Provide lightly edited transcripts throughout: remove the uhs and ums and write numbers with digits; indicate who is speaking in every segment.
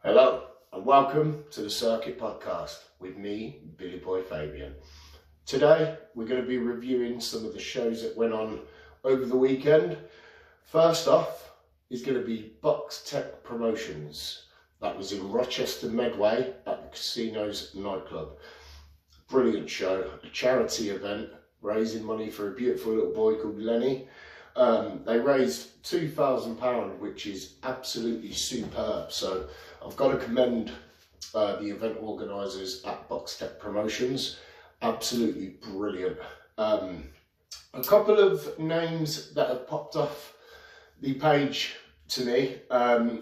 Speaker 1: Hello and welcome to the Circuit Podcast with me, Billy Boy Fabian. Today we're going to be reviewing some of the shows that went on over the weekend. First off is going to be Box Tech Promotions. That was in Rochester Medway at the Casino's nightclub. Brilliant show, a charity event raising money for a beautiful little boy called Lenny. They raised £2,000, which is absolutely superb. So I've got to commend the event organisers at Box Tech Promotions. Absolutely brilliant. A couple of names that have popped off the page to me.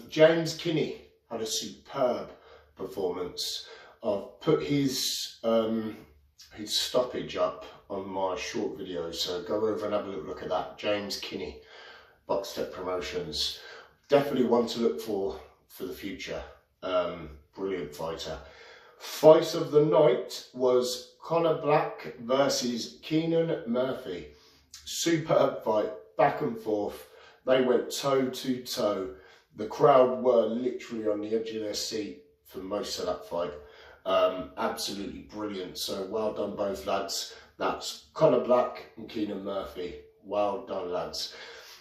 Speaker 1: James Kinney had a superb performance. I've put his stoppage up on my short video, so go over and have a look at that. James Kinney, Box Tech Promotions. Definitely one to look for the future. Brilliant fighter. Fight of the night was Conor Black versus Keenan Murphy. Superb fight, back and forth. They went toe to toe. The crowd were literally on the edge of their seat for most of that fight. Absolutely brilliant. So well done both lads. That's Conor Black and Keenan Murphy. Well done lads.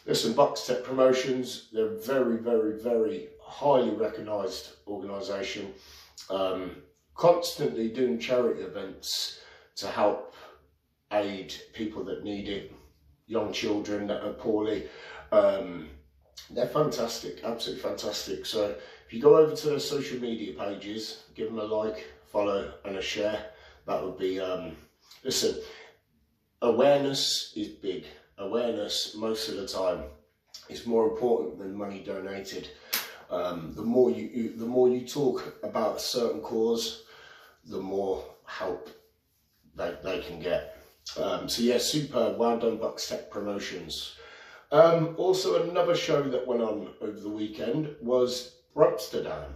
Speaker 1: Listen, Box Tech Promotions, they're a very, very, very highly recognised organisation. Constantly doing charity events to help aid people that need it, young children that are poorly. They're fantastic, absolutely fantastic. So if you go over to their social media pages, give them a like, follow and a share. That would be, listen, awareness is big. Awareness most of the time is more important than money donated. The more you talk about a certain cause, the more help they can get. So yeah, superb. Well done, Box Tech Promotions. Also, another show that went on over the weekend was Brumsterdam.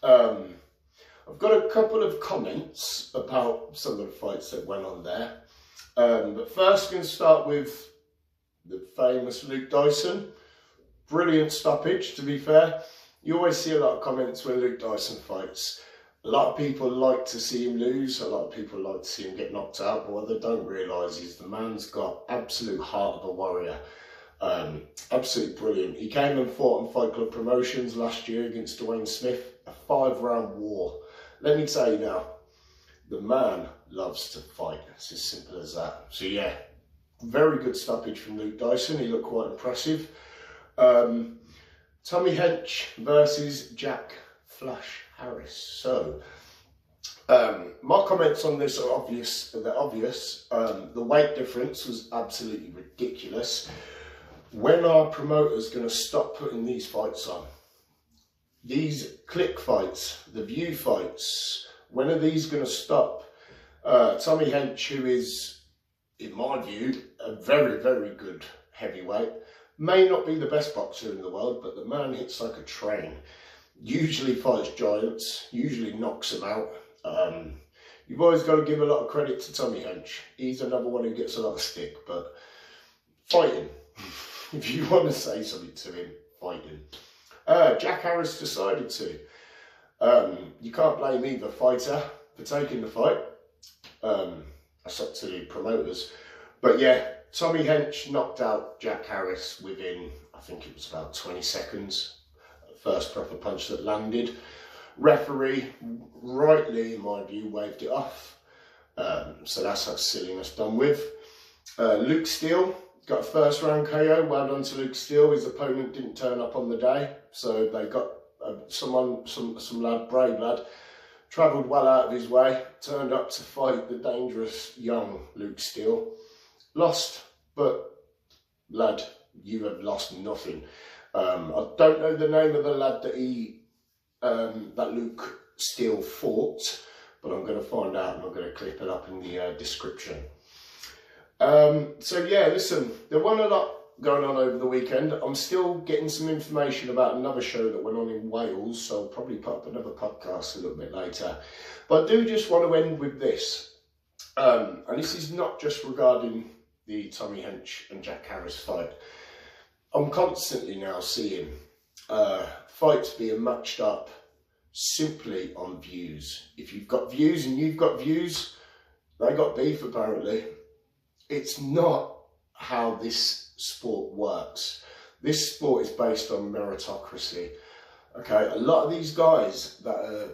Speaker 1: I've got a couple of comments about some of the fights that went on there. But first, we're going to start with the famous Luke Dyson. Brilliant stoppage, to be fair. You always see a lot of comments when Luke Dyson fights. A lot of people like to see him lose. A lot of people like to see him get knocked out. But what they don't realise is the man's got absolute heart of a warrior. Absolutely brilliant. He came and fought on Fight Club Promotions last year against Dwayne Smith. A 5-round war. Let me tell you now, the man loves to fight. It's as simple as that. So yeah, very good stoppage from Luke Dyson. He looked quite impressive. Tommy Hench versus Jack Flash Harris. So my comments on this are obvious. They're obvious. The weight difference was absolutely ridiculous. When are promoters going to stop putting these fights on? These click fights, the view fights, when are these going to stop? Tommy Hench, who is, in my view, a very, very good heavyweight, may not be the best boxer in the world, but the man hits like a train. Usually fights giants, usually knocks them out. You've always got to give a lot of credit to Tommy Hench. He's another one who gets a lot of stick, but fighting. If you want to say something to him, fighting. Jack Harris decided to. You can't blame either fighter for taking the fight. That's up to the promoters. But yeah, Tommy Hench knocked out Jack Harris within, I think it was about 20 seconds. First proper punch that landed. Referee, rightly in my view, waved it off. So that's that silliness done with. Luke Steele got a first round KO. Well done to Luke Steele. His opponent didn't turn up on the day, so they got some lad, brave lad, travelled well out of his way, turned up to fight the dangerous young Luke Steele. Lost, but lad, you have lost nothing. I don't know the name of the lad that Luke Steele fought, but I'm going to find out and I'm going to clip it up in the description. So yeah, listen, there wasn't a lot going on over the weekend. I'm still getting some information about another show that went on in Wales, so I'll probably put up another podcast a little bit later. But I do just want to end with this, and this is not just regarding the Tommy Hench and Jack Harris fight. I'm constantly now seeing fights being matched up simply on views. If you've got views and you've got views, they got beef apparently. It's not how this sport works. This sport is based on meritocracy. Okay, a lot of these guys that are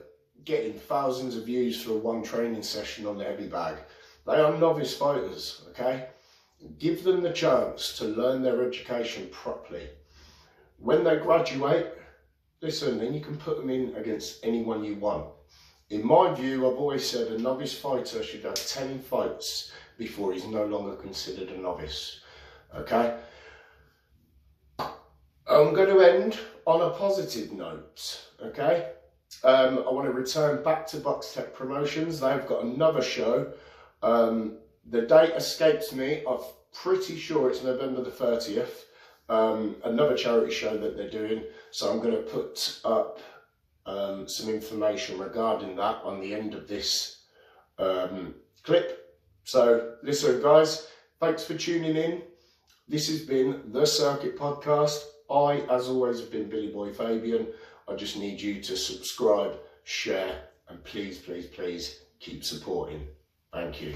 Speaker 1: getting thousands of views for one training session on the heavy bag, they are novice fighters, okay? Give them the chance to learn their education properly. When they graduate, listen, then you can put them in against anyone you want. In my view, I've always said a novice fighter should have 10 fights before he's no longer considered a novice, okay? I'm going to end on a positive note, okay? I want to return back to Box Tech Promotions. They've got another show. The date escapes me. I'm pretty sure it's November the 30th. Another charity show that they're doing. So I'm going to put up some information regarding that on the end of this clip. So listen guys, thanks for tuning in. This has been The Circuit Podcast. I, as always, have been Billy Boy Fabian. I just need you to subscribe, share, and please, please, please keep supporting. Thank you.